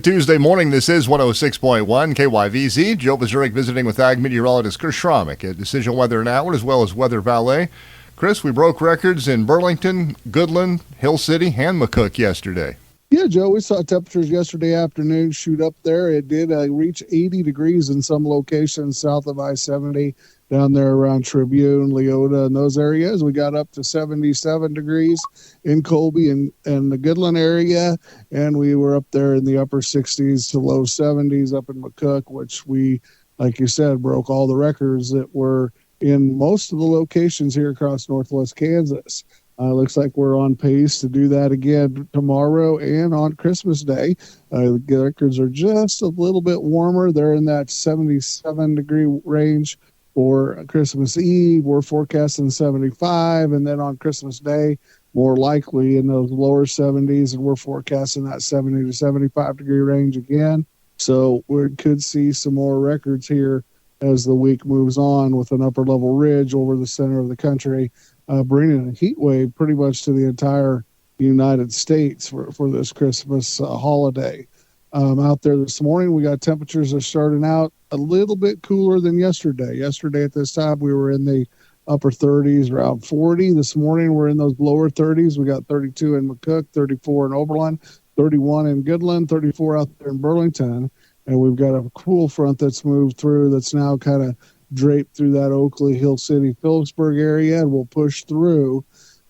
Tuesday morning, this is 106.1 KYVZ. Joe Vazurek visiting with Ag meteorologist Chris Schromick at Decision Weather Now, as well as WeatherValet. Chris, we broke records in Burlington, Goodland, Hill City, and McCook yesterday. Yeah, Joe, we saw temperatures yesterday afternoon shoot up there. It did reach 80 degrees in some locations south of I-70, down there around Tribune, Leota, and those areas. We got up to 77 degrees in Colby and the Goodland area, and we were up there in the upper 60s to low 70s up in McCook, which we, like you said, broke all the records that were in most of the locations here across northwest Kansas. Looks like we're on pace to do that again tomorrow and on Christmas Day. The records are just a little bit warmer. They're in that 77-degree range for Christmas Eve. We're forecasting 75, and then on Christmas Day, more likely in those lower 70s, and we're forecasting that 70 to 75-degree range again. So we could see some more records here as the week moves on, with an upper-level ridge over the center of the country, bringing a heat wave pretty much to the entire United States for this Christmas holiday. Out there this morning, we got temperatures that are starting out a little bit cooler than yesterday. Yesterday at this time, we were in the upper 30s, around 40. This morning, we're in those lower 30s. We got 32 in McCook, 34 in Oberlin, 31 in Goodland, 34 out there in Burlington. And we've got a cool front that's moved through that's now kind of draped through that Oakley, Hill City, Phillipsburg area, and we'll push through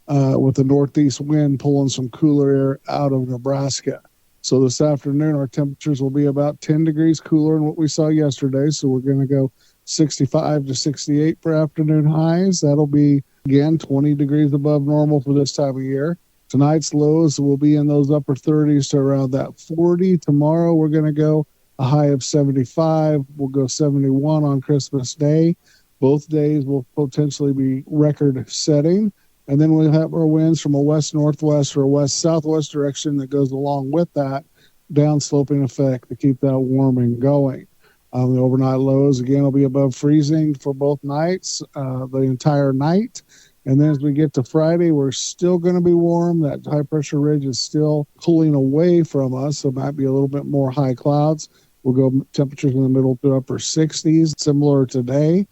with the northeast wind pulling some cooler air out of Nebraska. So this afternoon, our temperatures will be about 10 degrees cooler than what we saw yesterday. So we're going to go 65 to 68 for afternoon highs. That'll be, again, 20 degrees above normal for this time of year. Tonight's lows will be in those upper 30s to around that 40. Tomorrow, we're going to go a high of 75. We'll go 71 on Christmas Day. Both days will potentially be record setting. And then we'll have our winds from a west-northwest or a west-southwest direction that goes along with that downsloping effect to keep that warming going. The overnight lows, again, will be above freezing for both nights, the entire night. And then as we get to Friday, we're still going to be warm. That high-pressure ridge is still pulling away from us, so it might be a little bit more high clouds. We'll go temperatures in the middle to upper 60s, similar today,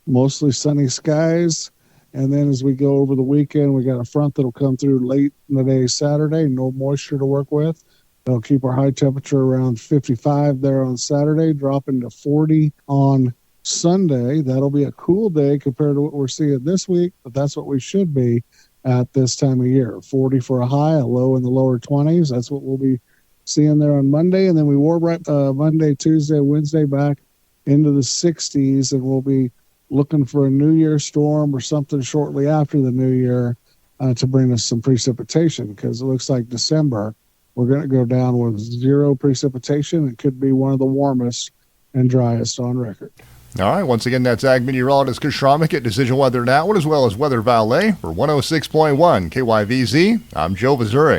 mostly sunny skies. And then as we go over the weekend, we got a front that'll come through late in the day Saturday, no moisture to work with. That'll keep our high temperature around 55 there on Saturday, dropping to 40 on Sunday. That'll be a cool day compared to what we're seeing this week, but that's what we should be at this time of year. 40 for a high, a low in the lower 20s. That's what we'll be seeing there on Monday. And then we warm right Monday, Tuesday, Wednesday back into the 60s, and we'll be looking for a New Year storm or something shortly after the New Year to bring us some precipitation, because it looks like December we're going to go down with zero precipitation. It could be one of the warmest and driest on record. All right, once again, that's Ag meteorologist Chris Schromick at Decision Weather Now, as well as WeatherValet for 106.1 KYVZ. I'm Joe Vazurek.